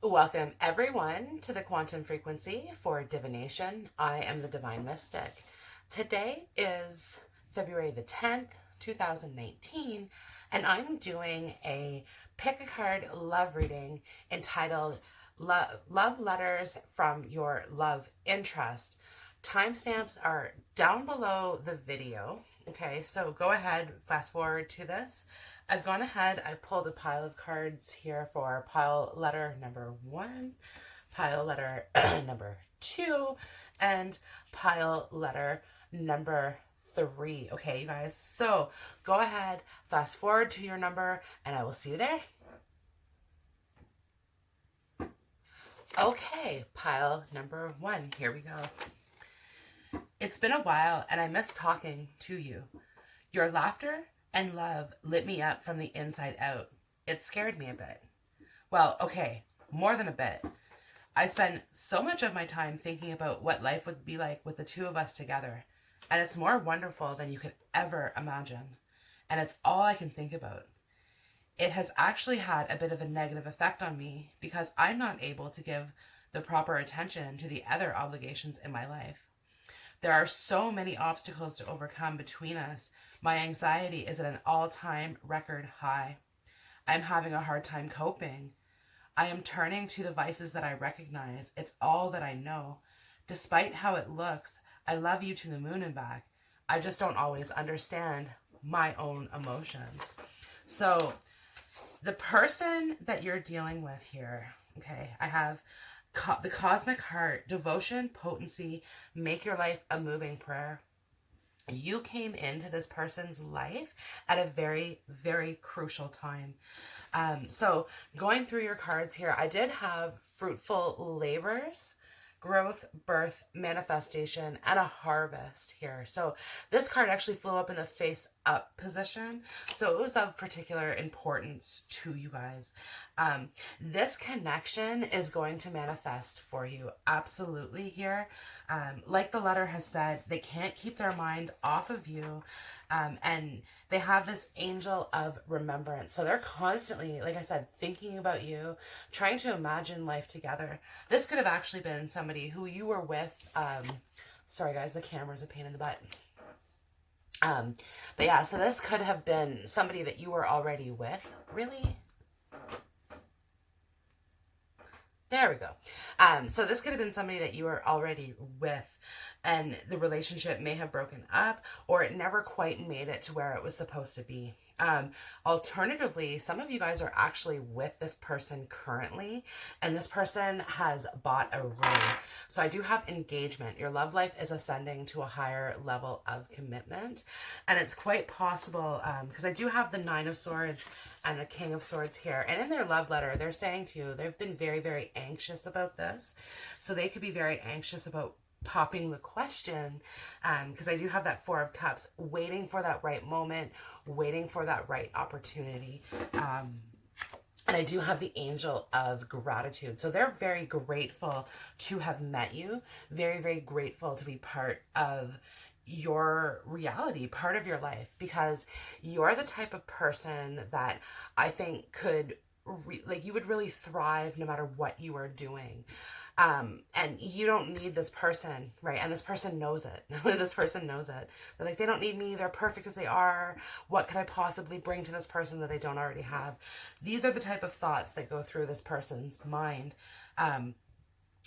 Welcome everyone to the quantum frequency for divination. I am the Divine Mystic. Today is February the 10th, 2019, and I'm doing a pick a card love reading entitled Love Letters from Your Love Interest. Timestamps are down below the video. Okay, so go ahead, fast forward to this. I've gone ahead, I've pulled a pile of cards here for pile letter number 1, pile letter number 2, and pile letter number 3. Okay, you guys, so go ahead, fast forward to your number, and I will see you there. Okay, pile number 1, here we go. It's been a while, and I miss talking to you. Your laughter and love lit me up from the inside out. It scared me a bit. Well, okay, more than a bit. I spend so much of my time thinking about what life would be like with the two of us together, and it's more wonderful than you could ever imagine. And it's all I can think about. It has actually had a bit of a negative effect on me because I'm not able to give the proper attention to the other obligations in my life. There are so many obstacles to overcome between us. My anxiety is at an all-time record high. I'm having a hard time coping. I am turning to the vices that I recognize. It's all that I know. Despite how it looks, I love you to the moon and back. I just don't always understand my own emotions. So the person that you're dealing with here, okay, I have the cosmic heart, devotion, potency, make your life a moving prayer. You came into this person's life at a very, very crucial time. So going through your cards here, I did have fruitful labors, growth, birth, manifestation, and a harvest here. So this card actually flew up in the face up position. So it was of particular importance to you guys. This connection is going to manifest for you absolutely here. Like the letter has said, they can't keep their mind off of you. And they have this angel of remembrance. So they're constantly, like I said, thinking about you, trying to imagine life together. This could have actually been somebody who you were with. Sorry guys, the camera's a pain in the butt. But yeah, so this could have been somebody that you were already with. Really? There we go. So this could have been somebody that you were already with, and the relationship may have broken up, or it never quite made it to where it was supposed to be. Alternatively, some of you guys are actually with this person currently, and this person has bought a ring. So I do have engagement. Your love life is ascending to a higher level of commitment, and it's quite possible, because I do have the 9 of Swords and the King of Swords here, and in their love letter, they're saying to you, they've been very, very anxious about this. So they could be very anxious about popping the question, because I do have that 4 of Cups, waiting for that right moment, waiting for that right opportunity. And I do have the angel of gratitude. So they're very grateful to have met you, very, very grateful to be part of your reality, part of your life, because you're the type of person that I think could you would really thrive no matter what you are doing. And you don't need this person, right? And this person knows it. This person knows it. They're like, they don't need me. They're perfect as they are. What could I possibly bring to this person that they don't already have? These are the type of thoughts that go through this person's mind.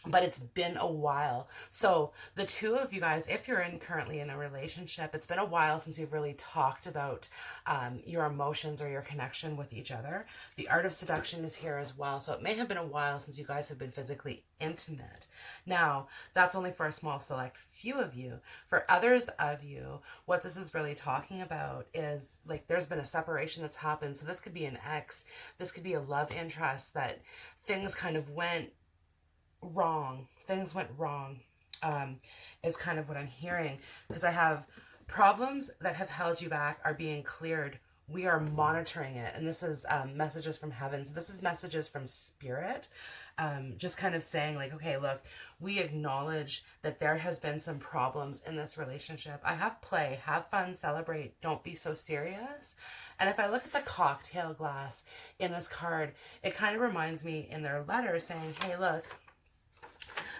But it's been a while. So the two of you guys, if you're currently in a relationship, it's been a while since you've really talked about your emotions or your connection with each other. The art of seduction is here as well. So it may have been a while since you guys have been physically intimate. Now, that's only for a small select few of you. For others of you, what this is really talking about is like there's been a separation that's happened. So this could be an ex. This could be a love interest that things kind of went wrong. Things went wrong, is kind of what I'm hearing, because I have problems that have held you back are being cleared we are monitoring it. And this is messages from heaven. So this is messages from spirit. Just kind of saying like, okay, look, we acknowledge that there has been some problems in this relationship. I have play, have fun, celebrate, don't be so serious. And if I look at the cocktail glass in this card, it kind of reminds me in their letter saying, hey, look,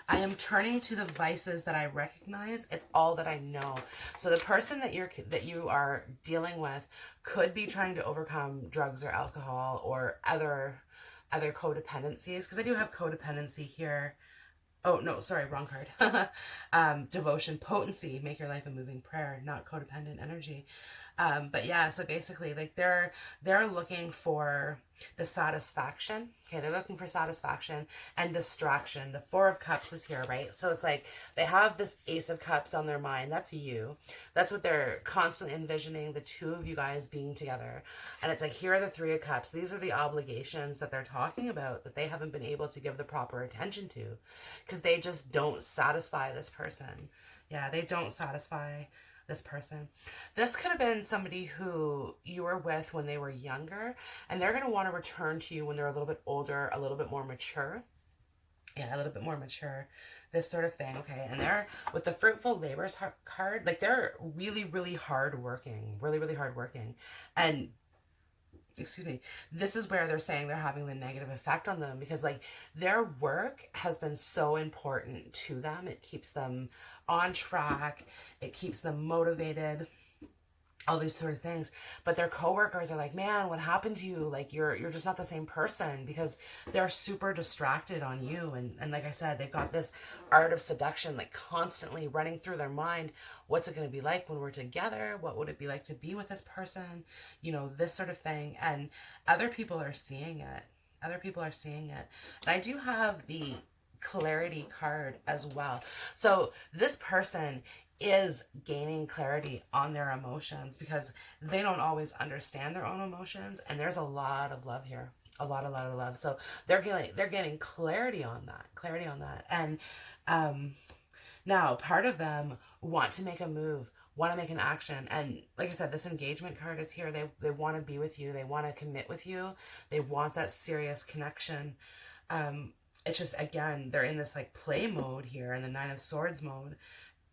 I am turning to the vices that I recognize. It's all that I know. So the person that you are dealing with could be trying to overcome drugs or alcohol or other codependencies, because I do have codependency here. Oh, no, sorry, wrong card. Devotion, potency, make your life a moving prayer, not codependent energy. But yeah, so basically, like they're looking for the satisfaction. Okay, they're looking for satisfaction and distraction. The Four of Cups is here, right? So it's like they have this Ace of Cups on their mind. That's you. That's what they're constantly envisioning, the two of you guys being together. And it's like, here are the Three of Cups. These are the obligations that they're talking about that they haven't been able to give the proper attention to because they just don't satisfy this person. Yeah, they don't satisfy this person. This could have been somebody who you were with when they were younger, and they're going to want to return to you when they're a little bit older, a little bit more mature. Yeah, a little bit more mature, this sort of thing. Okay, and they're with the fruitful labors card, like they're really, really hard working, really, really hard working. And excuse me, this is where they're saying they're having the negative effect on them because like their work has been so important to them. It keeps them on track. It keeps them motivated, all these sort of things. But their coworkers are like, man, what happened to you? Like you're just not the same person, because they're super distracted on you. And like I said, they've got this art of seduction like constantly running through their mind. What's it going to be like when we're together? What would it be like to be with this person? You know, this sort of thing. And other people are seeing it. Other people are seeing it. And I do have the clarity card as well. So this person is gaining clarity on their emotions because they don't always understand their own emotions, and there's a lot of love here, a lot of love. So they're getting clarity on that, and now part of them want to make a move, want to make an action, and like I said, this engagement card is here. They want to be with you, they want to commit with you, they want that serious connection. It's just, again, they're in this like play mode here, in the Nine of Swords mode,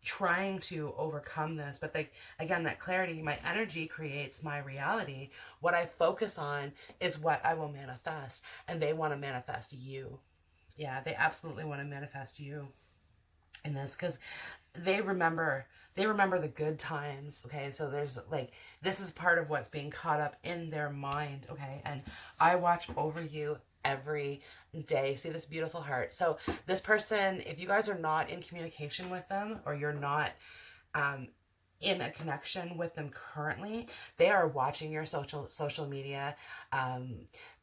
trying to overcome this. But like, again, that clarity, my energy creates my reality. What I focus on is what I will manifest. And they want to manifest you. Yeah, they absolutely want to manifest you in this because they remember the good times. Okay, so there's like, this is part of what's being caught up in their mind. Okay, and I watch over you every day. See this beautiful heart. So this person, if you guys are not in communication with them, or you're not in a connection with them currently, they are watching your social media.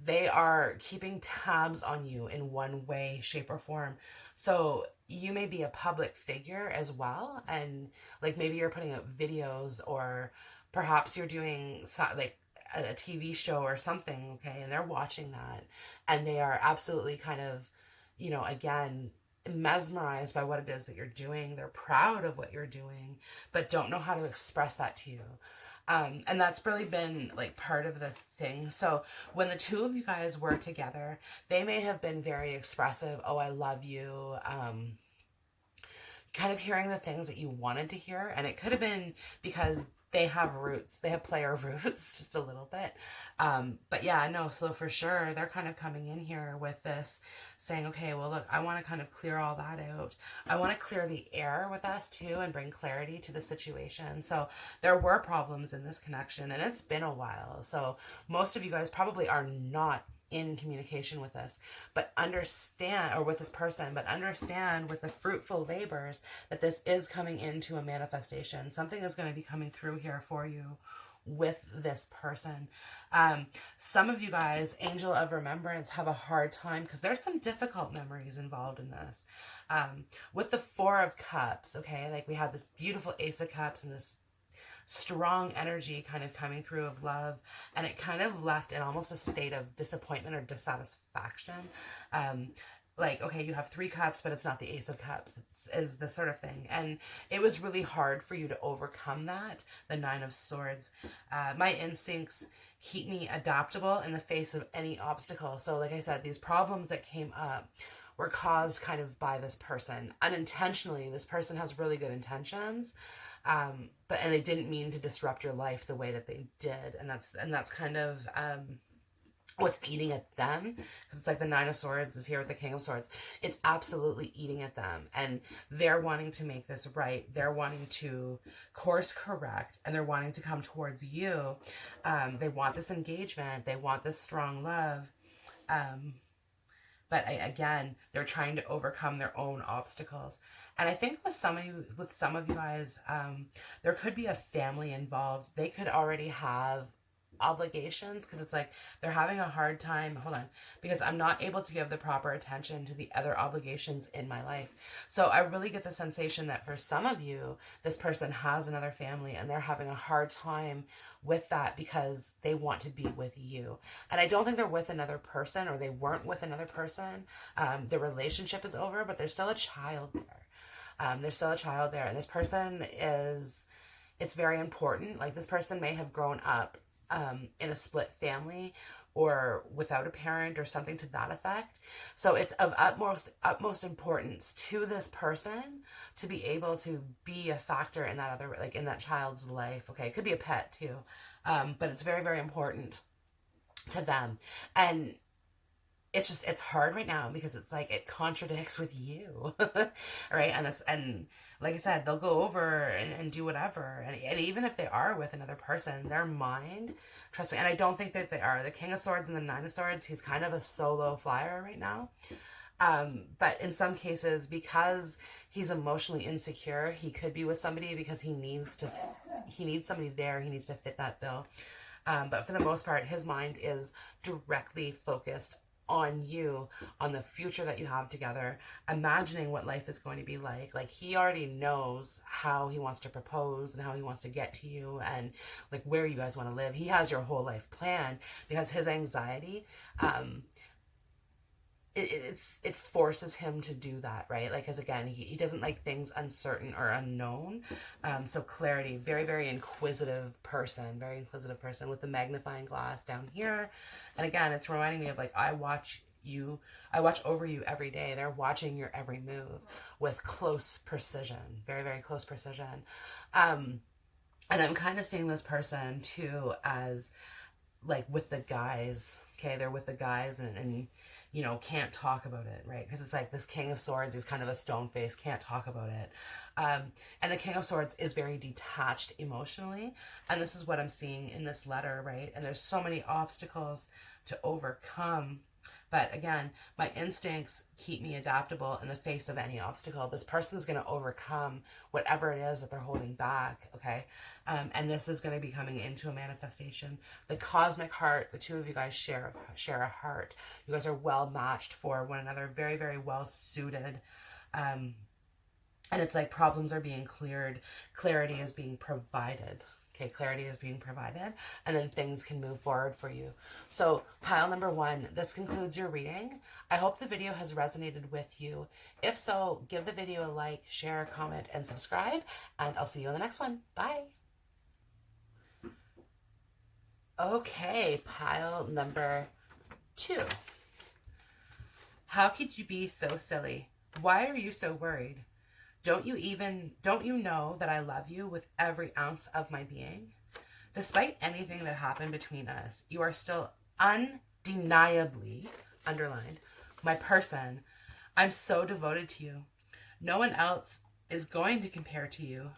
They are keeping tabs on you in one way, shape, or form. So you may be a public figure as well, and like maybe you're putting up videos, or perhaps you're doing like a TV show or something, okay, and they're watching that, and they are absolutely kind of, you know, again, mesmerized by what it is that you're doing. They're proud of what you're doing, but don't know how to express that to you. And that's really been like part of the thing. So when the two of you guys were together, they may have been very expressive. Oh, I love you. Kind of hearing the things that you wanted to hear. And it could have been because they have roots. They have player roots just a little bit. But yeah, no, so for sure, they're kind of coming in here with this saying, okay, well, look, I want to kind of clear all that out. I want to clear the air with us too and bring clarity to the situation. So there were problems in this connection, and it's been a while. So most of you guys probably are not in communication with us, but understand, or with this person, but understand with the fruitful labors that this is coming into a manifestation. Something is going to be coming through here for you with this person. Some of you guys, Angel of Remembrance, have a hard time because there's some difficult memories involved in this. With the Four of Cups, okay, like we had this beautiful Ace of Cups and this strong energy kind of coming through of love, and it kind of left in almost a state of disappointment or dissatisfaction. Like, okay, you have Three Cups, but it's not the Ace of Cups. Is the sort of thing. And it was really hard for you to overcome that, the Nine of Swords. My instincts keep me adaptable in the face of any obstacle. So like I said, these problems that came up were caused kind of by this person unintentionally. This person has really good intentions, and they didn't mean to disrupt your life the way that they did, and that's kind of what's eating at them, because it's like the Nine of Swords is here with the King of Swords. It's absolutely eating at them, and they're wanting to make this right. They're wanting to course correct, and they're wanting to come towards you. They want this engagement. They want this strong love. But again, they're trying to overcome their own obstacles. And I think with some of you guys, there could be a family involved. They could already have obligations, because it's like they're having a hard time, hold on, because I'm not able to give the proper attention to the other obligations in my life. So I really get the sensation that for some of you, this person has another family and they're having a hard time with that because they want to be with you. And I don't think they're with another person, or they weren't with another person. The relationship is over, but there's still a child there. There's still a child there, and this person it's very important. Like, this person may have grown up in a split family or without a parent or something to that effect. So it's of utmost importance to this person to be able to be a factor in that other, like in that child's life. Okay, it could be a pet too, but it's very, very important to them. And it's hard right now because it's like it contradicts with you, right? And like I said, they'll go over and do whatever, and even if they are with another person, their mind, trust me, and I don't think that they are. The King of Swords and the Nine of Swords, he's kind of a solo flyer right now. But in some cases, because he's emotionally insecure, he could be with somebody because he needs somebody there. He needs to fit that bill. But for the most part, his mind is directly focused on you, on the future that you have together, imagining what life is going to be like. Like, he already knows how he wants to propose and how he wants to get to you, and like where you guys want to live. He has your whole life planned, because his anxiety, it forces him to do that, right? Like, because again, he doesn't like things uncertain or unknown. So clarity, very, very inquisitive person with the magnifying glass down here. And again, it's reminding me of like, I watch over you every day. They're watching your every move with close precision, very, very close precision. And I'm kind of seeing this person too as like with the guys. Okay, they're with the guys and you know, can't talk about it, right? Because it's like this King of Swords is kind of a stone face, can't talk about it. And the King of Swords is very detached emotionally. And this is what I'm seeing in this letter, right? And there's so many obstacles to overcome. But again, my instincts keep me adaptable in the face of any obstacle. This person's going to overcome whatever it is that they're holding back, okay? And this is going to be coming into a manifestation. The cosmic heart, the two of you guys share a heart. You guys are well matched for one another, very, very well suited. And it's like problems are being cleared. Clarity is being provided. Okay, clarity is being provided, and then things can move forward for you. So pile number 1, this concludes your reading. I hope the video has resonated with you. If so, give the video a like, share, comment, and subscribe, and I'll see you in the next one. Bye. Okay, pile number 2. How could you be so silly? Why are you so worried? Don't you know that I love you with every ounce of my being? Despite anything that happened between us, you are still undeniably, underlined, my person. I'm so devoted to you. No one else is going to compare to you,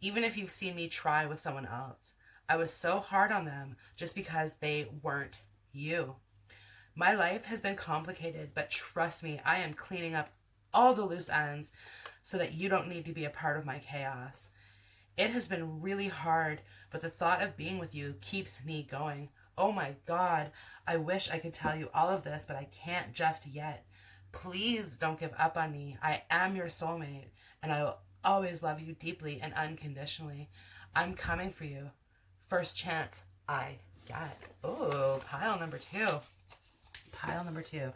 even if you've seen me try with someone else. I was so hard on them just because they weren't you. My life has been complicated, but trust me, I am cleaning up all the loose ends so that you don't need to be a part of my chaos. It has been really hard, but the thought of being with you keeps me going. Oh my God, I wish I could tell you all of this, but I can't just yet. Please don't give up on me. I am your soulmate, and I will always love you deeply and unconditionally. I'm coming for you. First chance I get. Oh, pile number 2. pile number 2.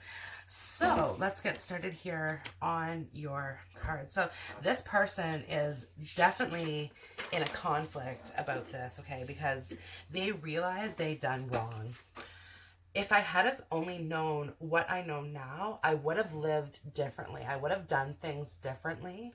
So let's get started here on your card. So this person is definitely in a conflict about this, okay, because they realize they done wrong. If I had have only known what I know now, I would have lived differently. I would have done things differently.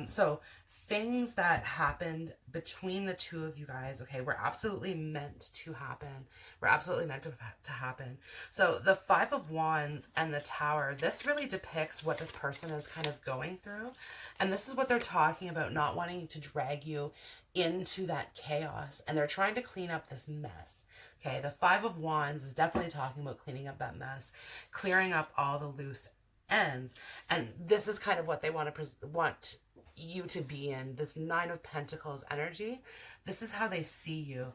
So things that happened between the two of you guys, okay, were absolutely meant to happen. Were absolutely meant to happen. So the 5 of Wands and the Tower, this really depicts what this person is kind of going through. And this is what they're talking about, not wanting to drag you into that chaos. And they're trying to clean up this mess. Okay, the 5 of Wands is definitely talking about cleaning up that mess, clearing up all the loose ends. And this is kind of what they want you to be in, this 9 of Pentacles energy. This is how they see you.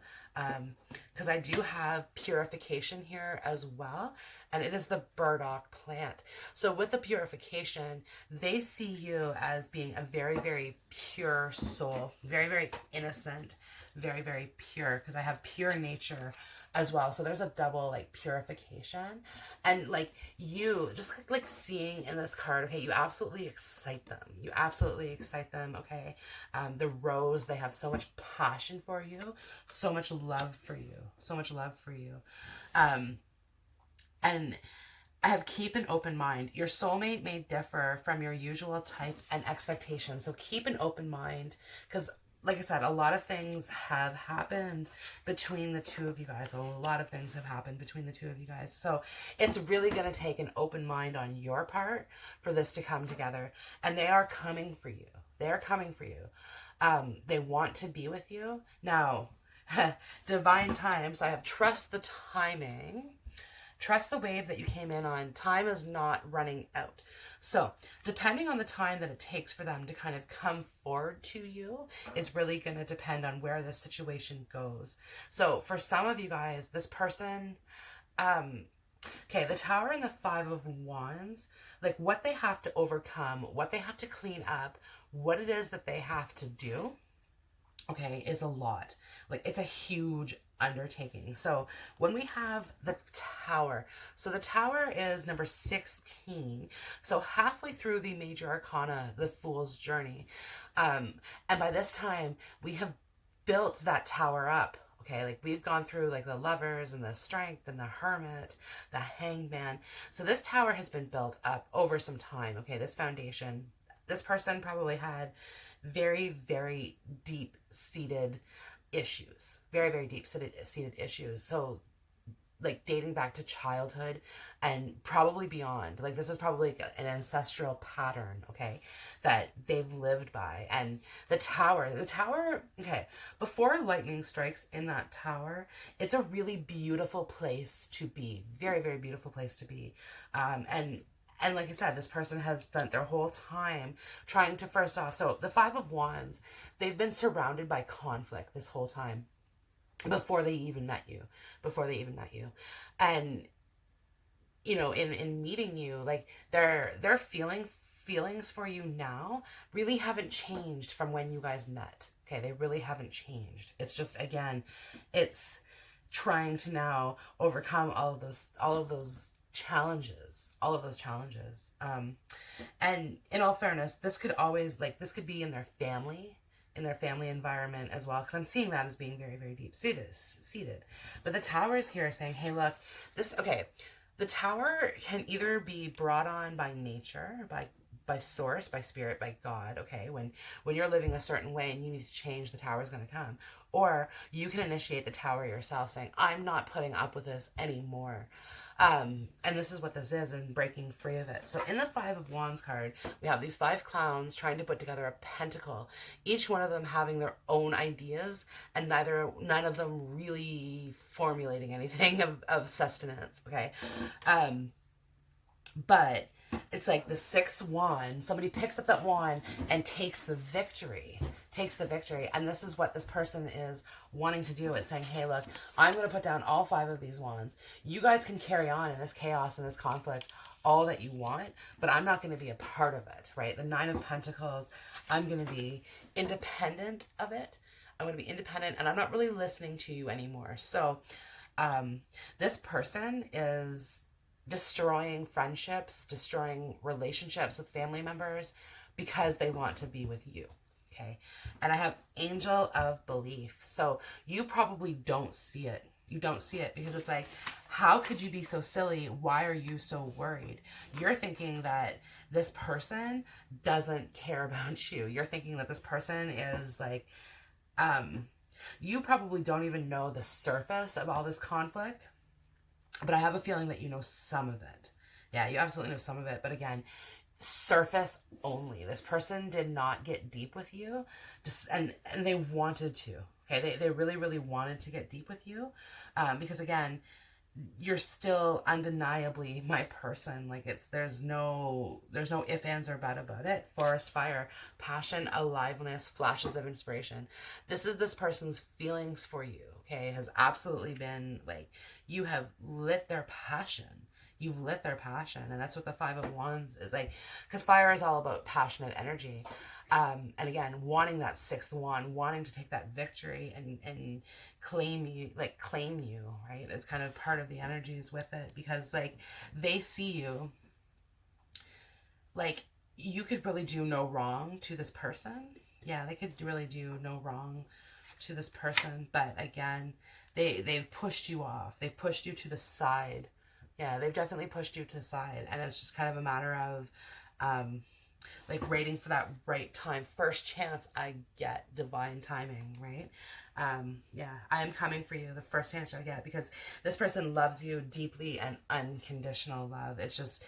Because I do have purification here as well. And it is the burdock plant. So with the purification, they see you as being a very, very pure soul. Very, very innocent. Very, very pure. Because I have pure nature as well. So there's a double like purification. And like you just like seeing in this card, okay, you absolutely excite them. You absolutely excite them, okay? The rose, they have so much passion for you. So much love for you. So much love for you. And I have keep an open mind. Your soulmate may differ from your usual type and expectations. So keep an open mind, because like I said, a lot of things have happened between the two of you guys. A lot of things have happened between the two of you guys. So it's really going to take an open mind on your part for this to come together. And they are coming for you. They are coming for you. They want to be with you. Now, divine time. So I have trust the timing. Trust the wave that you came in on. Time is not running out. So depending on the time that it takes for them to kind of come forward to you is really going to depend on where this situation goes. So for some of you guys, this person, okay, the Tower and the 5 of Wands, like what they have to overcome, what they have to clean up, what it is that they have to do, okay, is a lot. Like it's a huge undertaking. So when we have the Tower, so the Tower is number 16. So halfway through the major arcana, the Fool's Journey. And by this time we have built that Tower up. Okay, like we've gone through like the Lovers and the Strength and the Hermit, the Hangman. So this Tower has been built up over some time. Okay, this foundation, this person probably had very, very deep-seated issues. Very, very deep-seated issues. So, like, dating back to childhood and probably beyond. Like, this is probably an ancestral pattern, okay, that they've lived by. And the Tower, okay, before lightning strikes in that Tower, it's a really beautiful place to be. Very, very beautiful place to be. And like I said, this person has spent their whole time trying to, first off, so the 5 of Wands, they've been surrounded by conflict this whole time before they even met you. And, you know, in meeting you, like their feelings for you now really haven't changed from when you guys met. Okay, they really haven't changed. It's just, again, it's trying to now overcome all of those challenges. And in all fairness, this could be in their family environment as well, because I'm seeing that as being very, very deep seated. But the Tower is here saying, hey, look, the Tower can either be brought on by nature, by source, by spirit, by God, okay? When you're living a certain way and you need to change, the Tower is going to come. Or you can initiate the Tower yourself, saying, I'm not putting up with this anymore. And this is what this is, and breaking free of it. So in the 5 of Wands card, we have these 5 clowns trying to put together a pentacle, each one of them having their own ideas, and none of them really formulating anything of sustenance, okay? But it's like the 6th wand, somebody picks up that wand and takes the victory. And this is what this person is wanting to do. It's saying, hey, look, I'm going to put down all 5 of these wands. You guys can carry on in this chaos and this conflict all that you want, but I'm not going to be a part of it, right? The 9 of Pentacles, I'm going to be independent of it. I'm going to be independent, and I'm not really listening to you anymore. So this person is destroying friendships, destroying relationships with family members because they want to be with you. Okay. And I have angel of belief. So you probably don't see it. You don't see it because it's like, how could you be so silly? Why are you so worried? You're thinking that this person doesn't care about you. You're thinking that this person is like, you probably don't even know the surface of all this conflict, but I have a feeling that you know some of it. Yeah, you absolutely know some of it. But again, surface only. This person did not get deep with you, just and they wanted to. Okay, they really really wanted to get deep with you, because again, you're still undeniably my person. Like it's there's no if ands or but about it. Forest fire, passion, aliveness, flashes of inspiration. This is this person's feelings for you. Okay, has absolutely been like you have lit their passion. You've lit their passion, and that's what the Five of Wands is like. Because fire is all about passionate energy, and again, wanting that sixth wand, wanting to take that victory and claim you, right? It's kind of part of the energies with it because like they see you like you could really do no wrong to this person. Yeah, they could really do no wrong to this person, but again, they've pushed you off. They've pushed you to the side. Yeah, they've definitely pushed you to the side, and it's just kind of a matter of like waiting for that right time. First chance I get, divine timing, right? Yeah, I am coming for you the first chance I get because this person loves you deeply and unconditional love. It's just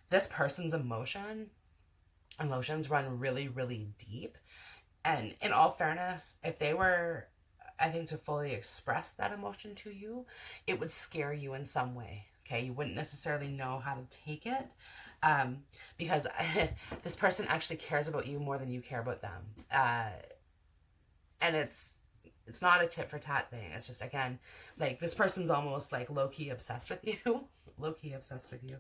this person's emotions run really, really deep. And in all fairness, if they were, I think, to fully express that emotion to you, it would scare you in some way. Okay, you wouldn't necessarily know how to take it, because this person actually cares about you more than you care about them, and it's not a tit for tat thing. It's just again, like this person's almost like low key obsessed with you, low key obsessed with you.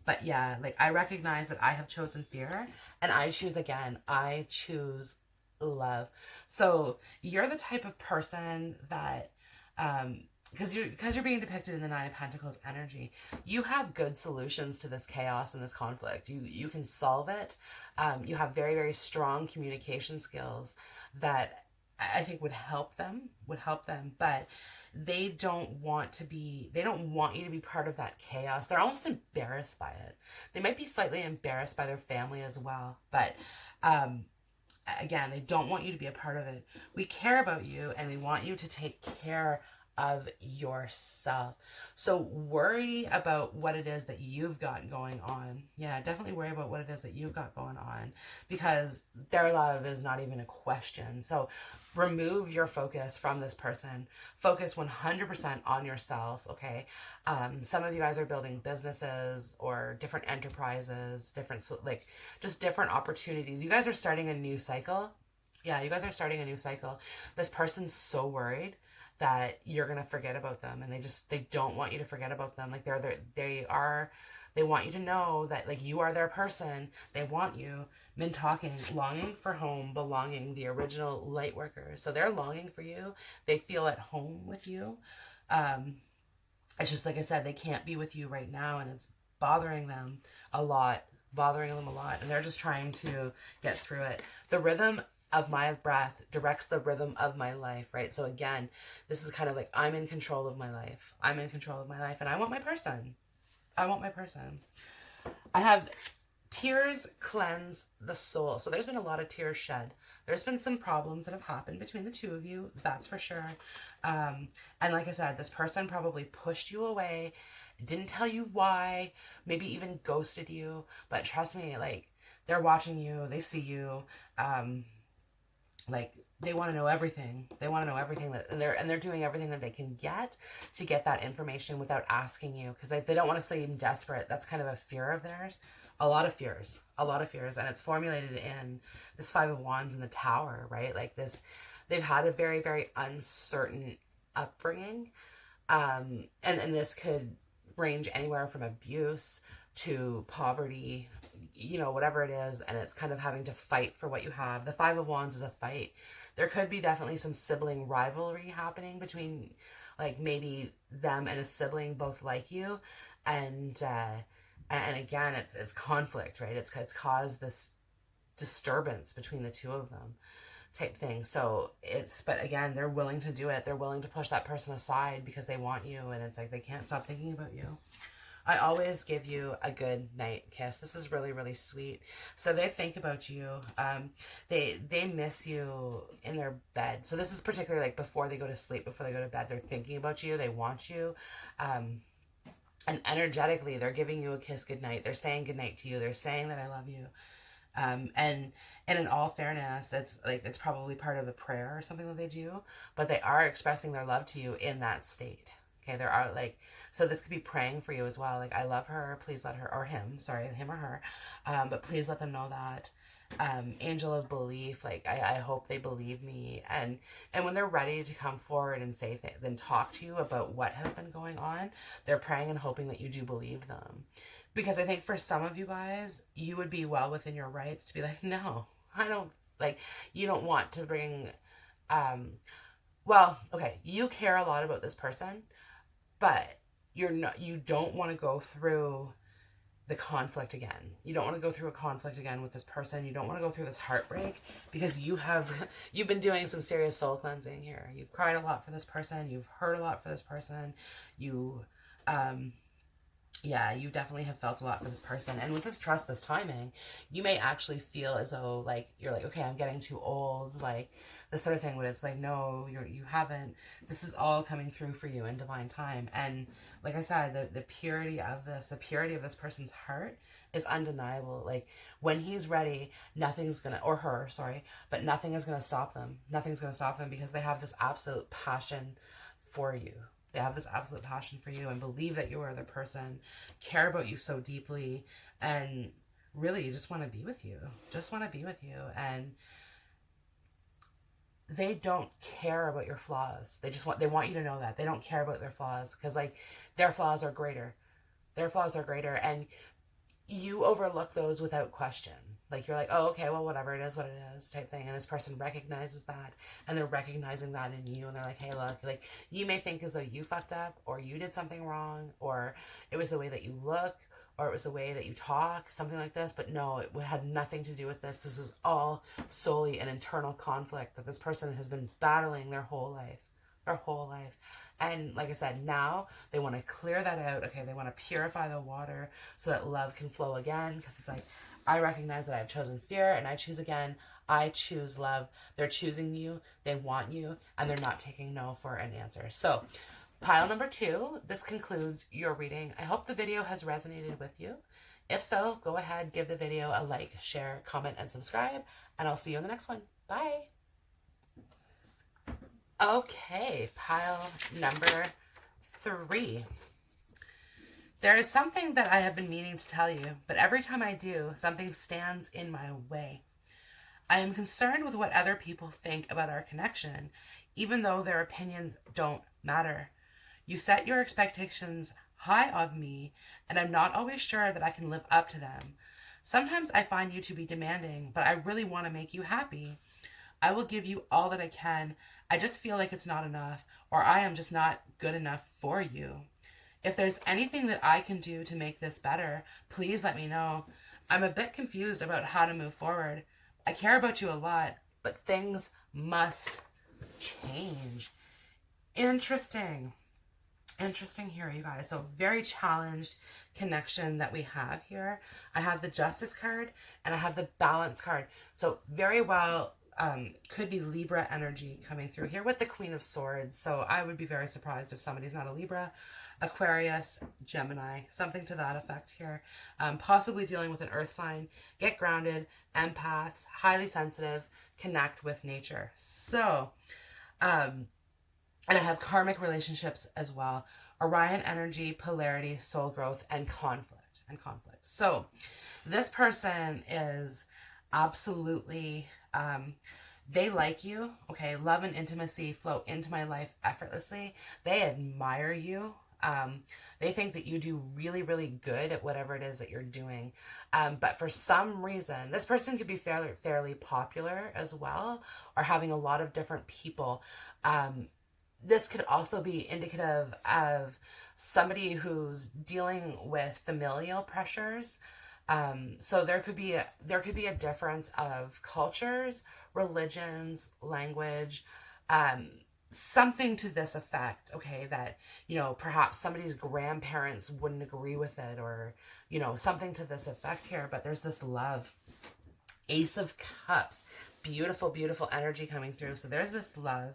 But yeah, like I recognize that I have chosen fear, and I choose again. I choose love. So you're the type of person that because you're being depicted in the Nine of Pentacles energy, you have good solutions to this chaos and this conflict. You can solve it. You have very very strong communication skills that I think would help them. But they don't want you to be part of that chaos. They're almost embarrassed by it. They might be slightly embarrassed by their family as well, but again, they don't want you to be a part of it. We care about you and we want you to take care of yourself. So worry about what it is that you've got going on. Yeah, definitely worry about what it is that you've got going on because their love is not even a question. So remove your focus from this person. Focus 100% on yourself, okay? Some of you guys are building businesses or different enterprises, just different opportunities. You guys are starting a new cycle. Yeah, you guys are starting a new cycle. This person's so worried that you're gonna forget about them, and they don't want you to forget about them. Like they want you to know that like you are their person. They want you. Men talking, longing for home, belonging, the original light workers. So they're longing for you. They feel at home with you. It's just like I said, they can't be with you right now, and it's bothering them a lot, and they're just trying to get through it. The rhythm of my breath directs the rhythm of my life, right? So again, this is kind of like I'm in control of my life. I'm in control of my life, and I want my person. I have tears cleanse the soul. So there's been a lot of tears shed. There's been some problems that have happened between the two of you, that's for sure. And like I said, this person probably pushed you away, didn't tell you why, maybe even ghosted you. But trust me, like they're watching you, they see you. Like they want to know everything. They want to know everything and they're doing everything that they can get to get that information without asking you because they don't want to seem desperate. That's kind of a fear of theirs. A lot of fears, and it's formulated in this Five of Wands in the Tower, right? Like this, they've had a very very uncertain upbringing, and this could range anywhere from abuse to poverty, whatever it is, and it's kind of having to fight for what you have. The Five of Wands is a fight. There could be definitely some sibling rivalry happening between like maybe them and a sibling both like you, and again, it's conflict, right? It's caused this disturbance between the two of them, type thing. So but again, they're willing to do it. They're willing to push that person aside because they want you, and it's like they can't stop thinking about you. I always give you a good night kiss. This is really, really sweet. So they think about you. They miss you in their bed. So this is particularly like before they go to sleep, before they go to bed, they're thinking about you. They want you. And energetically, they're giving you a kiss goodnight. They're saying goodnight to you. They're saying that I love you. And in all fairness, it's probably part of the prayer or something that they do, but they are expressing their love to you in that state. Okay, there are so this could be praying for you as well. Like, I love her, please let her, or him, sorry, him or her, but please let them know that. Angel of belief, like I hope they believe me, and when they're ready to come forward and say then talk to you about what has been going on, they're praying and hoping that you do believe them, because I think for some of you guys, you would be well within your rights to be like, no, I don't, like, you don't want to bring, well, okay, you care a lot about this person, but you don't want to go through the conflict again. You don't want to go through a conflict again with this person. You don't want to go through this heartbreak, because you've been doing some serious soul cleansing here. You've cried a lot for this person. You've heard a lot for this person. You definitely have felt a lot for this person. And with this trust, this timing, you may actually feel as though like you're like, okay, I'm getting too old, like this sort of thing. But it's like, no, you haven't. This is all coming through for you in divine time. And like I said, the purity of this person's heart is undeniable. Like, when he's ready, nothing's gonna, or her, sorry, but nothing is gonna stop them. Nothing's gonna stop them, because they have this absolute passion for you. They have this absolute passion for you and believe that you are their person, care about you so deeply, and really just want to be with you. Just want to be with you. And they don't care about your flaws. They want you to know that. They don't care about their flaws, because like their flaws are greater. Their flaws are greater, and you overlook those without question. Like, you're like, oh, okay, well, whatever, it is what it is, type thing. And this person recognizes that, and they're recognizing that in you, and they're like, hey, look, like, you may think as though you fucked up, or you did something wrong, or it was the way that you look, or it was the way that you talk, something like this. But no, it had nothing to do with this. This is all solely an internal conflict that this person has been battling their whole life. Their whole life. And like I said, now they want to clear that out. Okay, they want to purify the water so that love can flow again. Because it's like, I recognize that I've chosen fear, and I choose again. I choose love. They're choosing you. They want you. And they're not taking no for an answer. So, pile number 2, this concludes your reading. I hope the video has resonated with you. If so, go ahead, give the video a like, share, comment, and subscribe. And I'll see you in the next one. Bye. Okay, pile number 3. There is something that I have been meaning to tell you, but every time I do, something stands in my way. I am concerned with what other people think about our connection, even though their opinions don't matter. You set your expectations high of me, and I'm not always sure that I can live up to them. Sometimes I find you to be demanding, but I really want to make you happy. I will give you all that I can. I just feel like it's not enough, or I am just not good enough for you. If there's anything that I can do to make this better, please let me know. I'm a bit confused about how to move forward. I care about you a lot, but things must change. Interesting here, you guys. So very challenged connection that we have here. I have the Justice card and I have the Balance card. So very well, could be Libra energy coming through here with the Queen of Swords. So I would be very surprised if somebody's not a Libra, Aquarius, Gemini, something to that effect here. Possibly dealing with an earth sign. Get grounded, empaths, highly sensitive, connect with nature. So, and I have karmic relationships as well. Orion energy, polarity, soul growth, and conflict. So this person is absolutely, they like you. Okay, love and intimacy flow into my life effortlessly. They admire you. They think that you do really, really good at whatever it is that you're doing. But for some reason, this person could be fairly popular as well, or having a lot of different people this could also be indicative of somebody who's dealing with familial pressures. So there could be a difference of cultures, religions, language, um, something to this effect. Okay, that perhaps somebody's grandparents wouldn't agree with it, or something to this effect here. But there's this love, Ace of Cups, beautiful, beautiful energy coming through. So there's this love.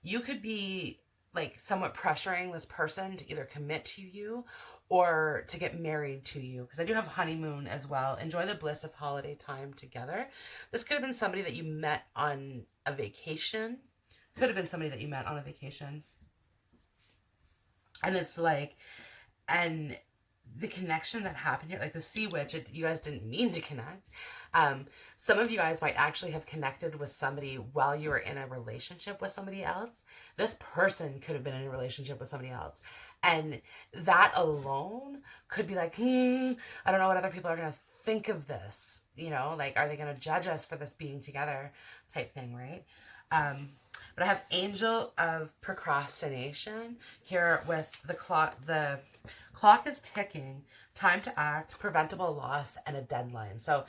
You could be like somewhat pressuring this person to either commit to you or to get married to you, because I do have honeymoon as well. Enjoy the bliss of holiday time together. This could have been somebody that you met on a vacation. Could have been somebody that you met on a vacation. And it's like, and the connection that happened here, like the sea witch, you guys didn't mean to connect. Some of you guys might actually have connected with somebody while you were in a relationship with somebody else. This person could have been in a relationship with somebody else. And that alone could be like, I don't know what other people are going to think of this. Like, are they going to judge us for this being together type thing, right? But I have Angel of Procrastination here with the clock. The clock is ticking, time to act, preventable loss, and a deadline. So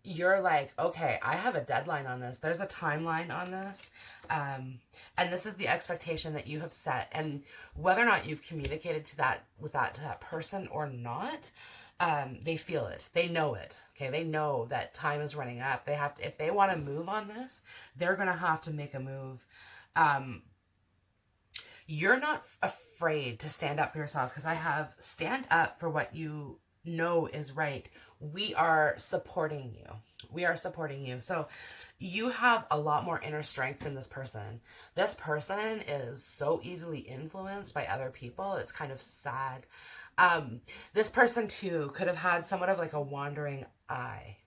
you're like, okay, I have a deadline on this. There's a timeline on this. And this is the expectation that you have set. And whether or not you've communicated to that person or not, they feel it. They know it. Okay. They know that time is running up. They have to, if they want to move on this, they're going to have to make a move. You're not afraid to stand up for yourself, because I have stand up for what you know is right. We are supporting you. We are supporting you. So you have a lot more inner strength than this person. This person is so easily influenced by other people. It's kind of sad. This person too could have had somewhat of like a wandering eye.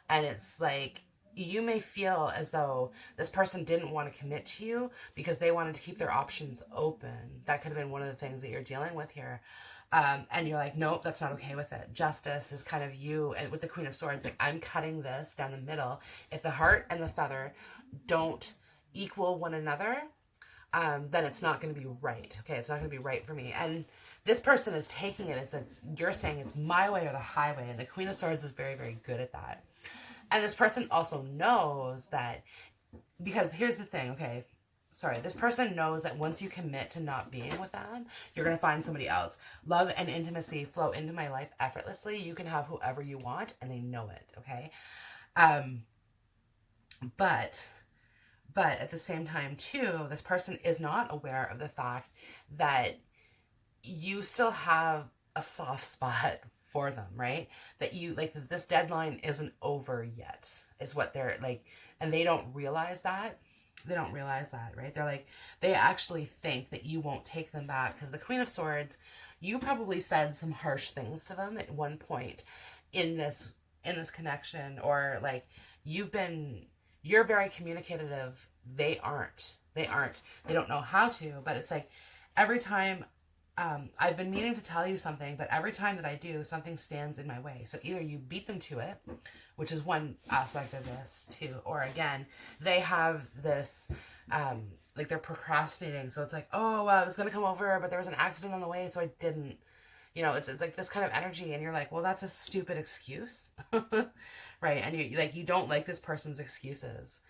And it's like, you may feel as though this person didn't want to commit to you because they wanted to keep their options open. That could have been one of the things that you're dealing with here. And you're like, nope, that's not okay with it. Justice is kind of you, and with the Queen of Swords, like, I'm cutting this down the middle. If the heart and the feather don't equal one another, then it's not going to be right. Okay, it's not going to be right for me. And this person is taking it as you're saying it's my way or the highway. And the Queen of Swords is very, very good at that. And this person also knows that, because here's the thing, okay, sorry, this person knows that once you commit to not being with them, you're going to find somebody else. Love and intimacy flow into my life effortlessly. You can have whoever you want, and they know it, okay? But at the same time, too, this person is not aware of the fact that you still have a soft spot for them, right? That you, like, this deadline isn't over yet, is what they're like, and they don't realize that. They don't realize that, right? They're like, they actually think that you won't take them back, because the Queen of Swords, you probably said some harsh things to them at one point in this connection, or like, you're very communicative. They aren't. They don't know how to, but it's like every time, I've been meaning to tell you something, but every time that I do, something stands in my way. So either you beat them to it, which is one aspect of this too, or again, they have this, like, they're procrastinating. So it's like, oh, I was going to come over, but there was an accident on the way, so I didn't. It's like this kind of energy, and you're like, well, that's a stupid excuse, right? And you don't like this person's excuses.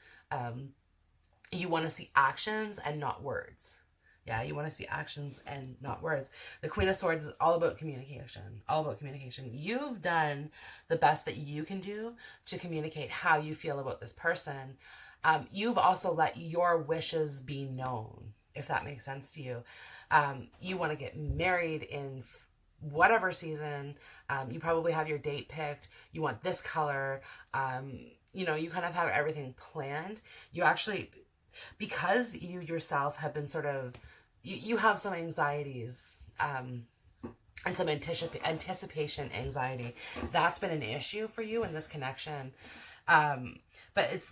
You want to see actions and not words. Yeah, you want to see actions and not words. The Queen of Swords is all about communication. All about communication. You've done the best that you can do to communicate how you feel about this person. You've also let your wishes be known, if that makes sense to you. You want to get married in whatever season. You probably have your date picked. You want this color. You kind of have everything planned. You actually, because you yourself have been sort of, you have some anxieties, and some anticipation anxiety. That's been an issue for you in this connection. But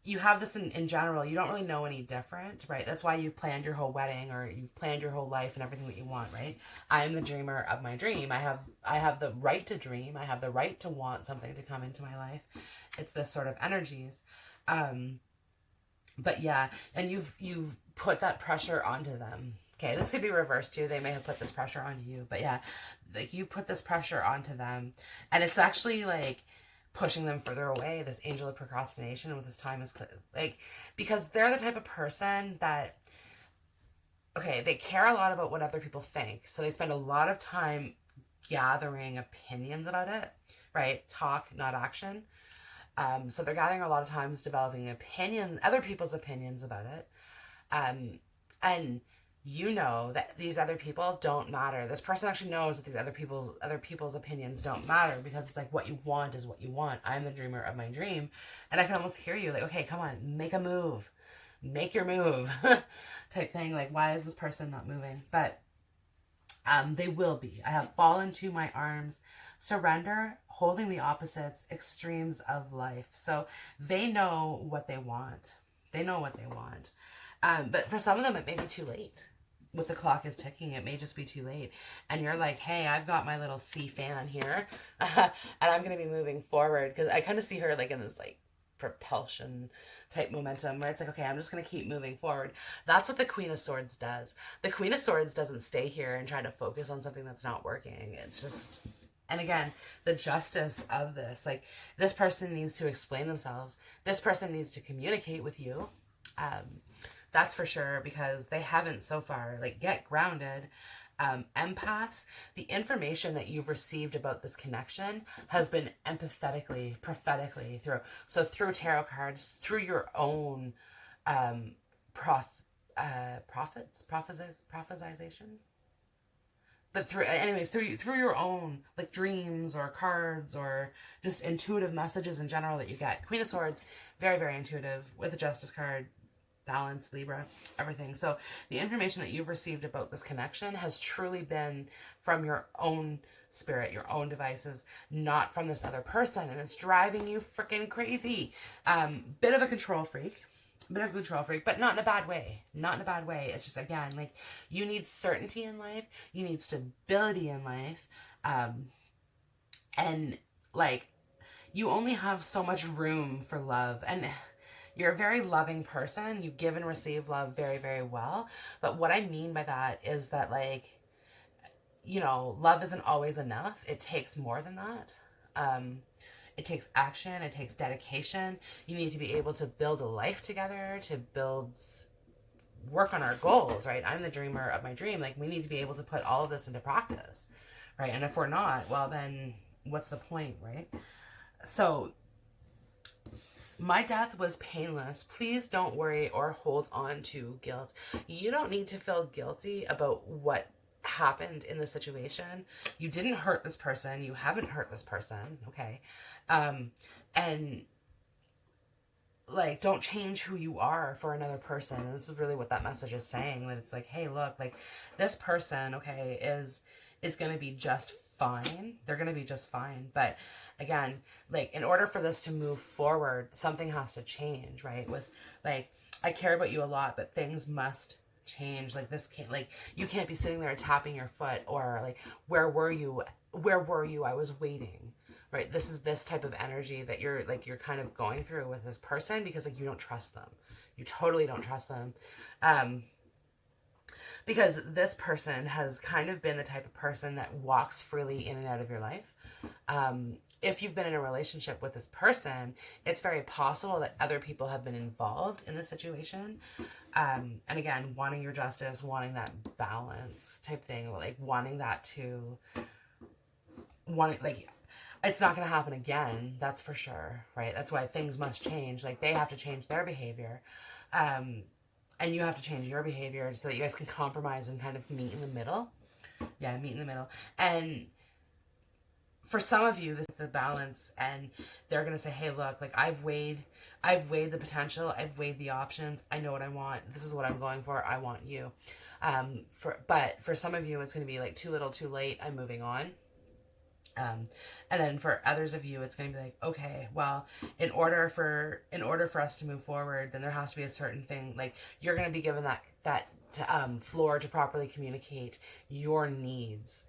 you have this in general. You don't really know any different, right? That's why you've planned your whole wedding, or you've planned your whole life and everything that you want, right? I am the dreamer of my dream. I have the right to dream. I have the right to want something to come into my life. It's this sort of energies. But yeah, and you've put that pressure onto them. Okay, this could be reversed too. They may have put this pressure onto you, but yeah, like you put this pressure onto them, and it's actually like pushing them further away. This angel of procrastination with this time is like, because they're the type of person that, okay, they care a lot about what other people think, so they spend a lot of time gathering opinions about it, right? Talk, not action. So they're gathering a lot of times, developing opinion, other people's opinions about it. And you know that these other people don't matter. This person actually knows that these other people's opinions don't matter, because it's like, what you want is what you want. I'm the dreamer of my dream. And I can almost hear you like, okay, come on, make a move. Make your move type thing. Like, why is this person not moving? But they will be. I have fallen to my arms, surrender, holding the opposites, extremes of life. So they know what they want. They know what they want. But for some of them, it may be too late. With the clock is ticking, it may just be too late. And you're like, hey, I've got my little C fan here, and I'm going to be moving forward. Because I kind of see her like in this like propulsion type momentum where it's like, okay, I'm just going to keep moving forward. That's what the Queen of Swords does. The Queen of Swords doesn't stay here and try to focus on something that's not working. It's just, and again, the justice of this, like, this person needs to explain themselves. This person needs to communicate with you. That's for sure, because they haven't so far. Like, get grounded. Empaths, the information that you've received about this connection has been empathetically, prophetically through tarot cards, through your own prophesization. But through your own like dreams or cards or just intuitive messages in general that you get. Queen of Swords, very, very intuitive with the Justice card. Balance, Libra, everything. So the information that you've received about this connection has truly been from your own spirit, your own devices, not from this other person. And it's driving you freaking crazy. Bit of a control freak, but not in a bad way. Not in a bad way. It's just, again, like, you need certainty in life. You need stability in life. And like, you only have so much room for love. And you're a very loving person. You give and receive love very, very well. But what I mean by that is that, like, you know, love isn't always enough. It takes more than that. It takes action. It takes dedication. You need to be able to build a life together, work on our goals, right? I'm the dreamer of my dream. Like, we need to be able to put all of this into practice, right? And if we're not, well, then what's the point, right? So, my death was painless. Please don't worry or hold on to guilt. You don't need to feel guilty about what happened in the situation. You didn't hurt this person. You haven't hurt this person, okay? And like, don't change who you are for another person. And this is really what that message is saying. That it's like, hey, look, like, this person, okay, is going to be just fine. They're going to be just fine. But again, like, in order for this to move forward, something has to change, right? With, like, I care about you a lot, but things must change. Like, this can't, like, you can't be sitting there tapping your foot, or like, where were you? I was waiting, right? This is this type of energy that you're kind of going through with this person, because, like, you don't trust them. You totally don't trust them. Because this person has kind of been the type of person that walks freely in and out of your life. If you've been in a relationship with this person, it's very possible that other people have been involved in the situation. And again, wanting your justice, wanting that balance type thing, like, like, it's not going to happen again. That's for sure, right? That's why things must change. Like, they have to change their behavior. And you have to change your behavior so that you guys can compromise and kind of meet in the middle. Yeah, meet in the middle. And for some of you, this is the balance, and they're going to say, hey, look, like, I've weighed the potential. I've weighed the options. I know what I want. This is what I'm going for. I want you. But for some of you, it's going to be like, too little, too late. I'm moving on. And then for others of you, it's going to be like, okay, well, in order for us to move forward, then there has to be a certain thing. Like, you're going to be given that floor to properly communicate your needs,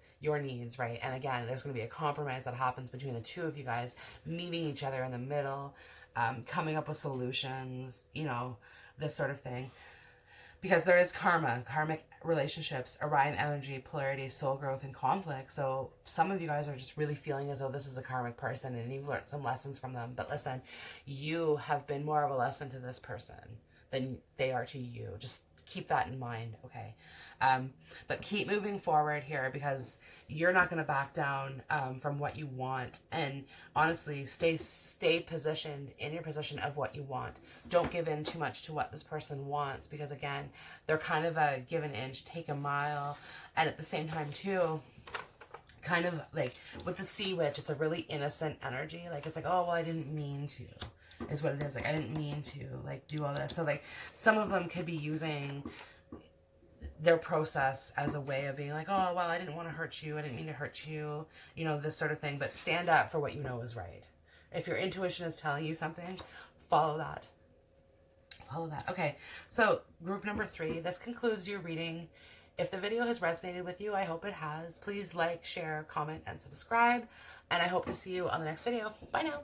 right? And again, there's going to be a compromise that happens between the two of you guys, meeting each other in the middle, coming up with solutions, you know, this sort of thing. Because there is karma, karmic relationships, Orion energy, polarity, soul growth, and conflict. So some of you guys are just really feeling as though this is a karmic person and you've learned some lessons from them. But listen, you have been more of a lesson to this person than they are to you. Just keep that in mind, okay? But keep moving forward here, because you're not going to back down from what you want. And honestly, stay positioned in your position of what you want. Don't give in too much to what this person wants, because again, they're kind of a give an inch, take a mile. And at the same time too, kind of like with the sea witch, it's a really innocent energy. Like, it's like, oh, well, I didn't mean to, is what it is. Like, I didn't mean to, like, do all this. So like some of them could be using their process as a way of being like, oh, well, I didn't want to hurt you, I didn't mean to hurt you, you know, this sort of thing. But stand up for what you know is right. If your intuition is telling you something, follow that. Follow that. Okay, so group number 3, this concludes your reading. If the video has resonated with you, I hope it has. Please like, share, comment, and subscribe. And I hope to see you on the next video. Bye now.